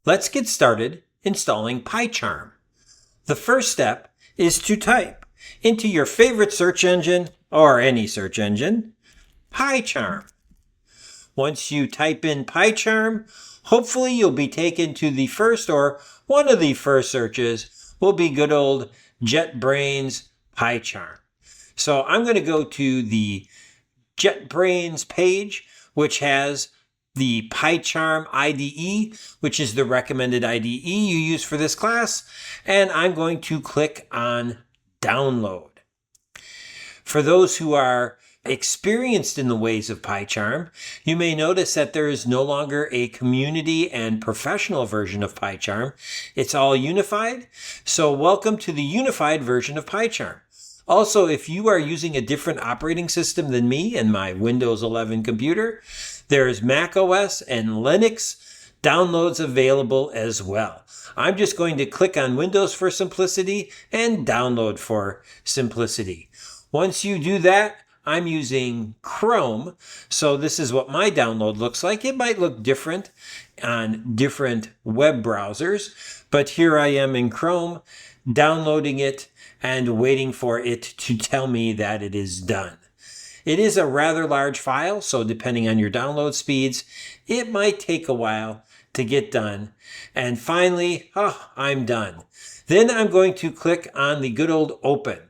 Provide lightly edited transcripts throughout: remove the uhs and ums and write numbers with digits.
Let's get started installing PyCharm. The first step is to type into your favorite search engine, or any search engine, PyCharm. Once you type in PyCharm, hopefully you'll be taken to the first or one of the first searches will be good old JetBrains PyCharm. So I'm going to go to the JetBrains page, which has the PyCharm IDE, which is the recommended IDE you use for this class, and I'm going to click on Download. For those who are experienced in the ways of PyCharm, you may notice that there is no longer a community and professional version of PyCharm. It's all unified. So welcome to the unified version of PyCharm. Also, if you are using a different operating system than me and my Windows 11 computer, there's Mac OS and Linux downloads available as well. I'm just going to click on Windows for simplicity and Download for simplicity. Once you do that, I'm using Chrome, so this is what my download looks like. It might look different on different web browsers, but here I am in Chrome, downloading it and waiting for it to tell me that it is done. It is a rather large file, so depending on your download speeds, it might take a while to get done. And finally, I'm done. Then I'm going to click on the good old Open.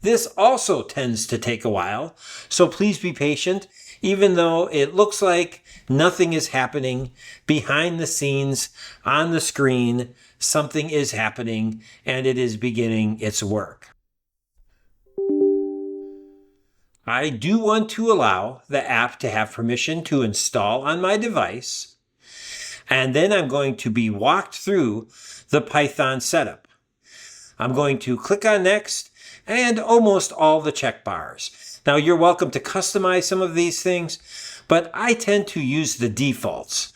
This also tends to take a while, so please be patient. Even though it looks like nothing is happening, behind the scenes on the screen, something is happening and it is beginning its work. I do want to allow the app to have permission to install on my device, and then I'm going to be walked through the Python setup. I'm going to click on Next and almost all the check bars. Now you're welcome to customize some of these things, but I tend to use the defaults.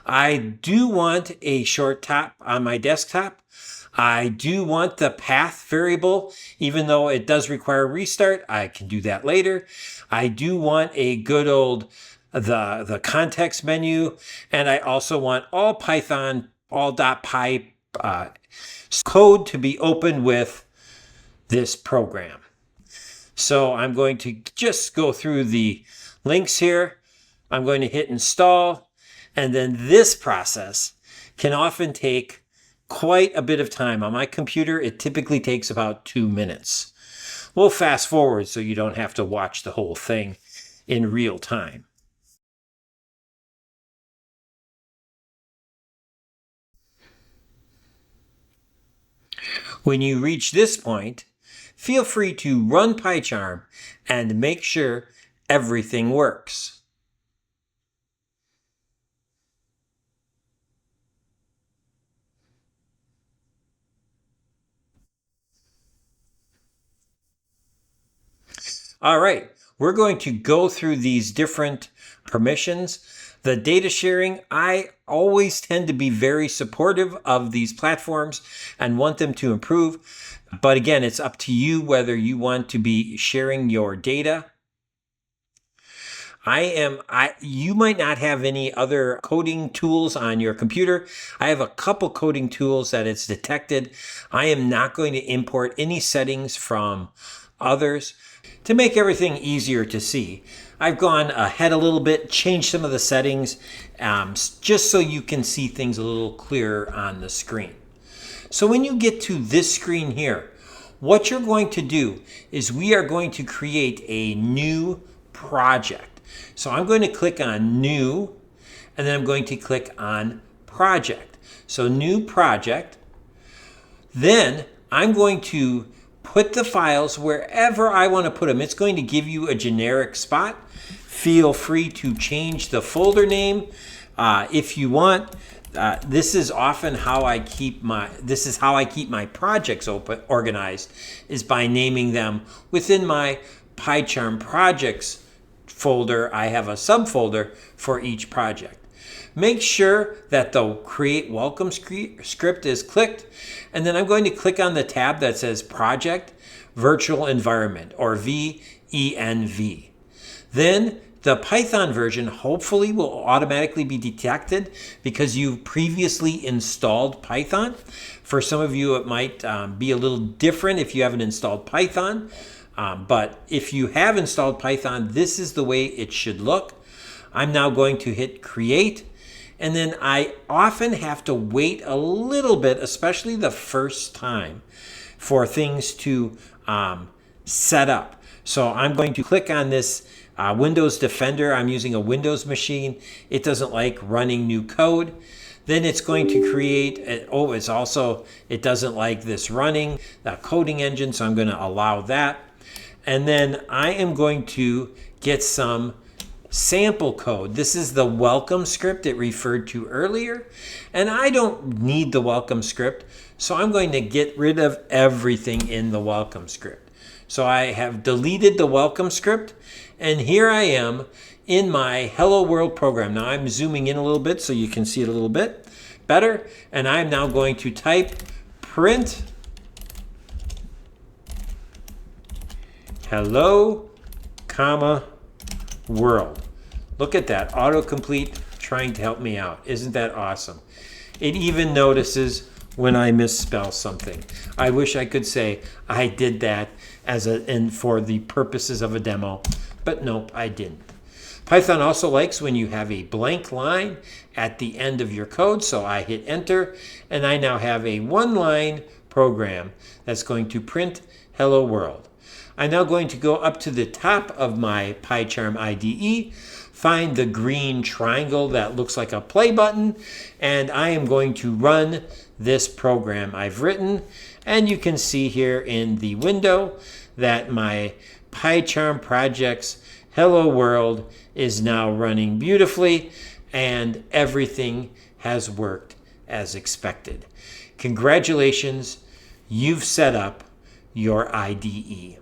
I do want a short top on my desktop. I do want the path variable, even though it does require restart. I can do that later. I do want a good old the context menu, and I also want all Python, all.py code to be open with this program. So I'm going to just go through the links here. I'm going to hit install, and then this process can often take quite a bit of time. On my computer, it typically takes about 2 minutes. We'll fast forward so you don't have to watch the whole thing in real time. When you reach this point, feel free to run PyCharm and make sure everything works. All right, we're going to go through these different permissions. The data sharing, I always tend to be very supportive of these platforms and want them to improve. But again, it's up to you whether you want to be sharing your data. You might not have any other coding tools on your computer. I have a couple coding tools that it's detected. I am not going to import any settings from others. To make everything easier to see, I've gone ahead a little bit, changed some of the settings, just so you can see things a little clearer on the screen. So when you get to this screen here, what you're going to do is we are going to create a new project. So I'm going to click on New, and then I'm going to click on Project. So New Project. Then I'm going to put the files wherever I want to put them. It's going to give you a generic spot. Feel free to change the folder name if you want. This is often how I keep my projects organized, is by naming them within my PyCharm projects folder. I have a subfolder for each project. Make sure that the Create Welcome script is clicked, and then I'm going to click on the tab that says Project Virtual Environment, or VENV. Then The Python version hopefully will automatically be detected because you've previously installed Python. For some of you, it might be a little different if you haven't installed Python. But if you have installed Python, this is the way it should look. I'm now going to hit create. And then I often have to wait a little bit, especially the first time, for things to set up. So I'm going to click on this Windows Defender. I'm using a Windows machine. It doesn't like running new code. Then it's going to create, it doesn't like this running, the coding engine, so I'm going to allow that. And then I am going to get some sample code. This is the welcome script it referred to earlier, and I don't need the welcome script, so I'm going to get rid of everything in the welcome script. So I have deleted the welcome script, and here I am in my Hello World program. Now I'm zooming in a little bit so you can see it a little bit better, and I'm now going to type print hello, comma, world. Look at that, autocomplete trying to help me out. Isn't that awesome? It even notices when I misspell something. I wish I could say I did that for the purposes of a demo, but nope, I didn't. Python also likes when you have a blank line at the end of your code, so I hit enter, and I now have a one-line program that's going to print hello world. I'm now going to go up to the top of my PyCharm IDE, find the green triangle that looks like a play button, and I am going to run this program I've written. And you can see here in the window that my PyCharm project's Hello World is now running beautifully, and everything has worked as expected. Congratulations, you've set up your IDE.